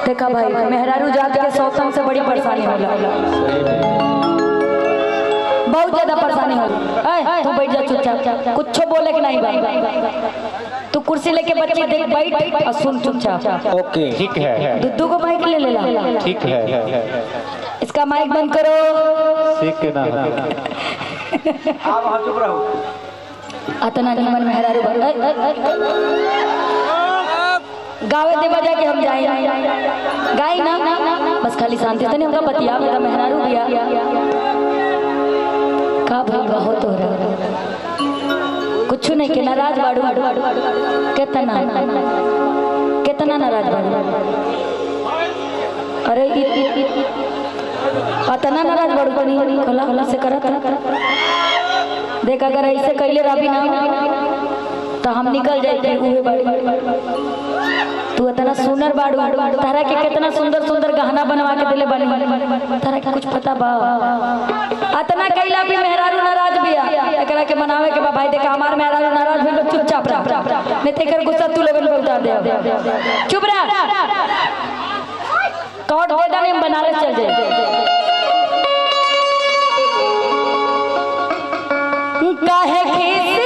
देखा भाई मेहरारू जात के सौतन से बड़ी परेशानी होला, बहुत ज्यादा परेशानी होला। तू बैठ जा चुपचाप, कुछ बोले कि नहीं भाई। तू कुर्सी लेके बच्चे देख बैठ और सुन चुपचाप। ओके ठीक है। दुद्दू को माइक ले ला। ठीक है। इसका माइक बंद करो। सीख के ना आप वहां चुप रहो। अतना निमन मेहरारू गावे दे बजा के हम जाए गाई ना बस खाली शांति से नहीं हमका बतिया मेरा मेहरारू दिया का भाई बहुत हो रहा कुछ नहीं के नाराज बाड़ू कितना कितना नाराज बाड़ू। अरे अतना नाराज बाड़ू बनी खोला खोला से करत देख अगर ऐसे कैले रही ना तो हम निकल जाते तू इतना सुंदर बाड़ू तारा के कितना सुंदर सुंदर गहना बनवा के दिले बनी तारा के कुछ पता बा इतना कैला भी मेहरारू नाराज बिया एकरा के बनावे के बा भाई देखा हमार मेहरारू नाराज भी लोग चुपचाप रह नहीं तेकर गुस्सा तू लोगन पे उतार दे चुप रह कौट दे दाने हम बनारस चल जाए काहे खीसी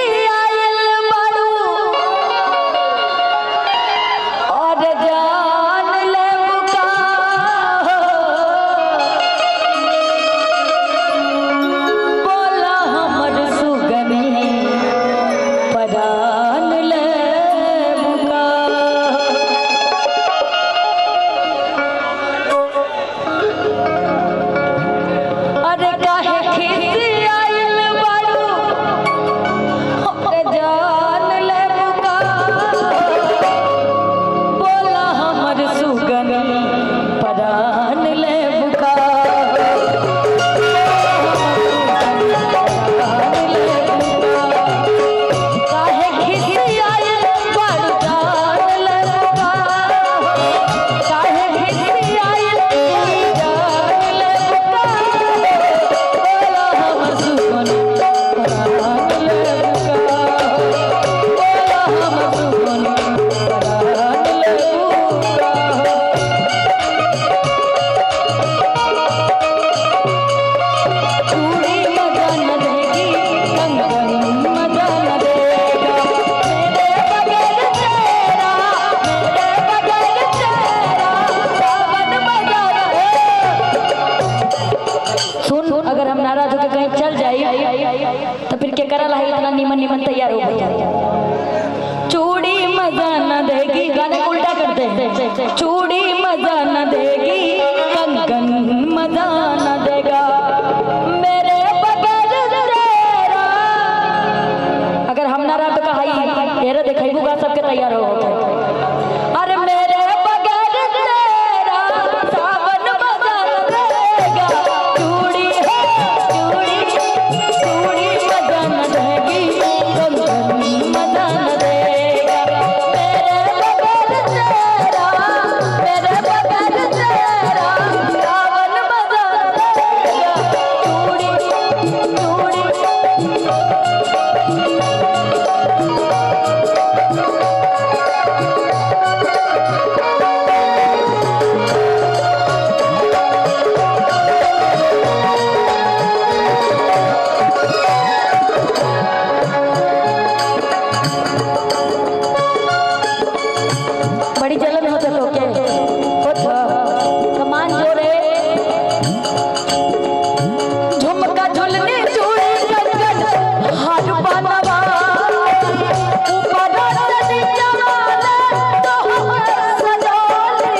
निमन तैयार हो गया। चूड़ी मजा न देगी, गाने को उल्टा करते हैं। चूड़ी मजा न देगी, कंगन मजा न देगा, मेरे बगैर तेरा। अगर हम ना रहा तो कहा ये देखेगा सबके तैयार हो गए। अरे मेरे बगैर तेरा सावन मजा न देगा, चूड़ी है चूड़ी चूड़ी मजा न देगी, कंगन मजा न देगा, मेरे बगैर तेरा सावन मजा न देगा, चूड़ी चूड़ी। बड़ी जलन होते तो के समान जोड़े झुमका झुलने चूड़ी कंगन हाथ बनवा, ऊपर से जमाना तो सजाले।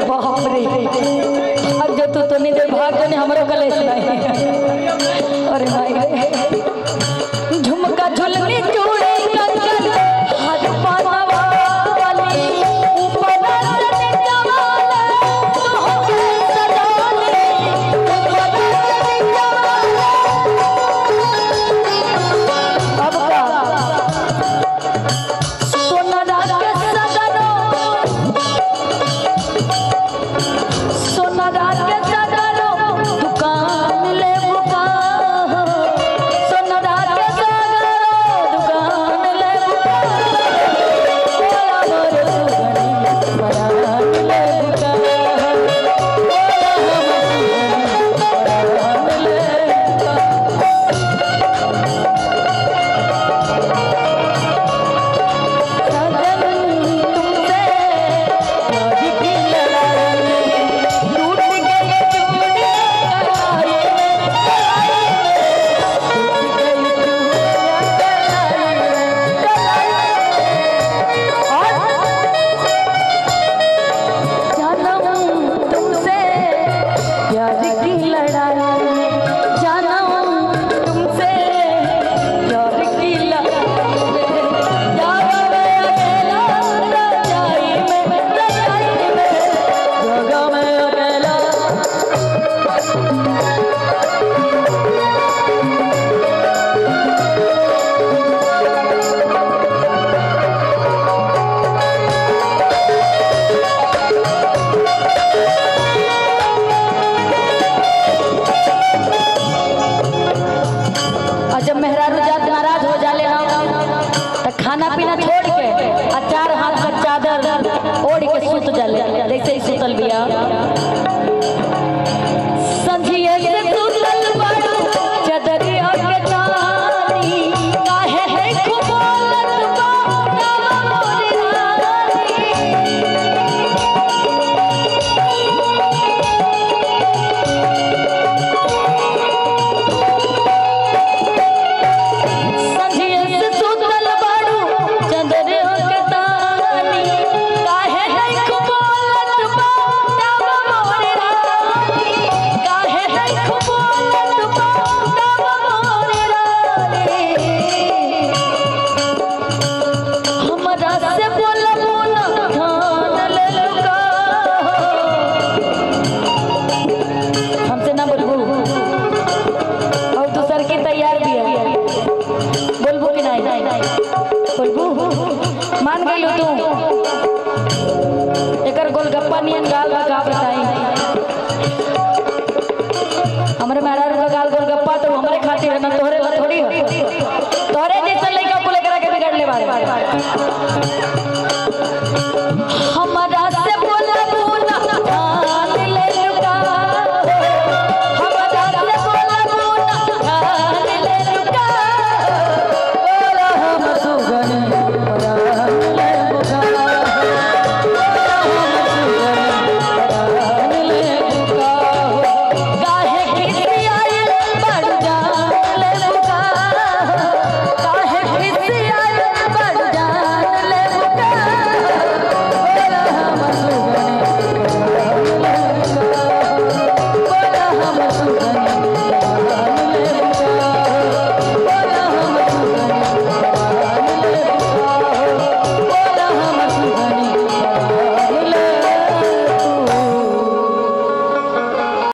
बाप रे अब जो तू नहीं दे भाग जो ने हमरो गले सुनाई। अरे भाई झुमका झुलनी चूड़ी कंगन हाथ पानवा वाली, ऊपर से जमाले तो सजाले, ऊपर से जमाले। अब सोना रात के सजनो, सोना रात के सजनो दुकान ले बुका, सोना रात के सजनो दुकान ले बुका, बोला मोर सुगनी परान ले बुका, बोला हम सुगनी परान ले जब मेहरारू जात नाराज हो जाले ना तो खाना पीना छोड़ के और 4 हाथ का चादर ओढ़ के सूत जाले, जैसे ही सुतल बिया। संझिए से सुतल बड़ चदरिया के तानी, काहे है खुबालत बा नाम मोरी रानी। संझिए से सुतल बड़ चदरिया के तानी, काहे है खुबालत बा नाम मोरी रानी, काहे है खुबालत बा नाम मोरी रानी। हमरा से बोलबो ना ध्यान ले लुका, हमसे ना बोलबो और दूसर की तैयार भी है, बोलबो कि नहीं बोलबो। मान गई तू एकर गोलगप्पा नियन गाल में का बताई, हमरे मेहरारू का गाल गोलगप्पा तो हमरे खातिर है ना, तोहरे ला थोड़ी हो, तोहरे जैसा लड़का को लेकर के बिगड़ ले बारे।